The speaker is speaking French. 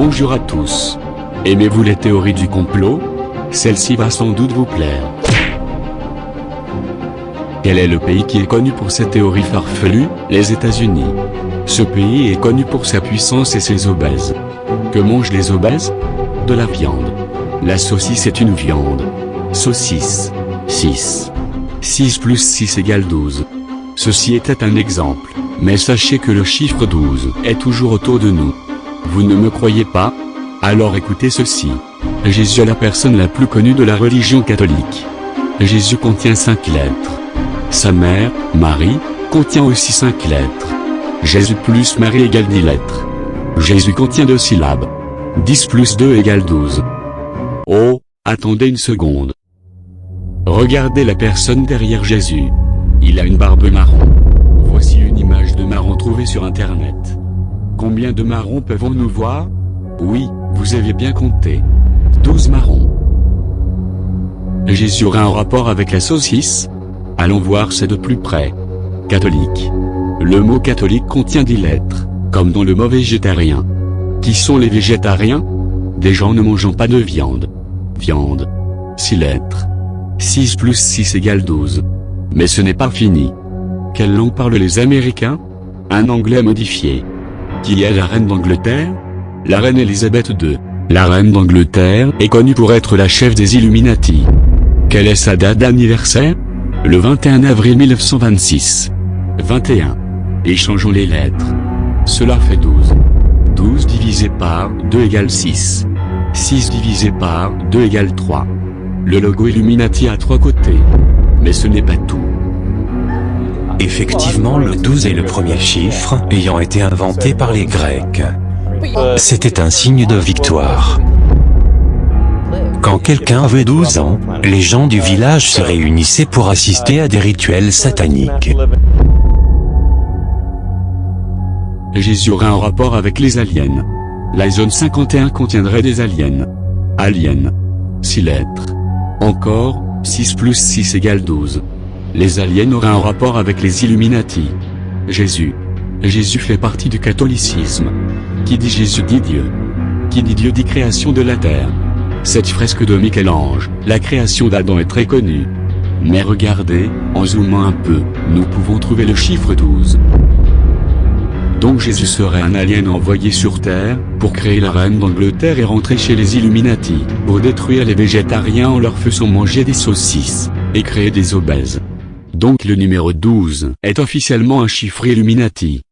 Bonjour à tous. Aimez-vous les théories du complot? Celle-ci va sans doute vous plaire. Quel est le pays qui est connu pour ses théories farfelues? Les États-Unis. Ce pays est connu pour sa puissance et ses obèses. Que mangent les obèses? De la viande. La saucisse est une viande. Saucisse. 6. 6 plus 6 égale 12. Ceci était un exemple, mais sachez que le chiffre 12 est toujours autour de nous. Vous ne me croyez pas? Alors écoutez ceci. Jésus est la personne la plus connue de la religion catholique. Jésus contient 5 lettres. Sa mère, Marie, contient aussi 5 lettres. Jésus plus Marie égale 10 lettres. Jésus contient 2 syllabes. 10 plus 2 égale 12. Oh, attendez une seconde. Regardez la personne derrière Jésus. Il a une barbe marron. Voici une image de marron trouvée sur internet. Combien de marrons pouvons-nous voir? Oui, vous avez bien compté. 12 marrons. Jésus aura un rapport avec la saucisse? Allons voir ça de plus près. Catholique. Le mot catholique contient 10 lettres, comme dans le mot végétarien. Qui sont les végétariens? Des gens ne mangeant pas de viande. Viande. 6 lettres. 6 plus 6 égale 12. Mais ce n'est pas fini. Quelle langue parlent les Américains? Un anglais modifié. Qui est la reine d'Angleterre? La reine Elisabeth II. La reine d'Angleterre est connue pour être la chef des Illuminati. Quelle est sa date d'anniversaire? Le 21 avril 1926. 21. Échangeons les lettres. Cela fait 12. 12 divisé par 2 égale 6. 6 divisé par 2 égale 3. Le logo Illuminati a 3 côtés. Mais ce n'est pas tout. Effectivement, le 12 est le premier chiffre ayant été inventé par les Grecs. C'était un signe de victoire. Quand quelqu'un avait 12 ans, les gens du village se réunissaient pour assister à des rituels sataniques. Jésus aura un rapport avec les aliens. La zone 51 contiendrait des aliens. Aliens. 6 lettres. Encore, 6 plus 6 égale 12. Les aliens auraient un rapport avec les Illuminati. Jésus. Jésus fait partie du catholicisme. Qui dit Jésus dit Dieu. Qui dit Dieu dit création de la terre. Cette fresque de Michel-Ange, la création d'Adam est très connue. Mais regardez, en zoomant un peu, nous pouvons trouver le chiffre 12. Donc Jésus serait un alien envoyé sur Terre, pour créer la reine d'Angleterre et rentrer chez les Illuminati, pour détruire les végétariens en leur faisant manger des saucisses, et créer des obèses. Donc le numéro 12 est officiellement un chiffre Illuminati.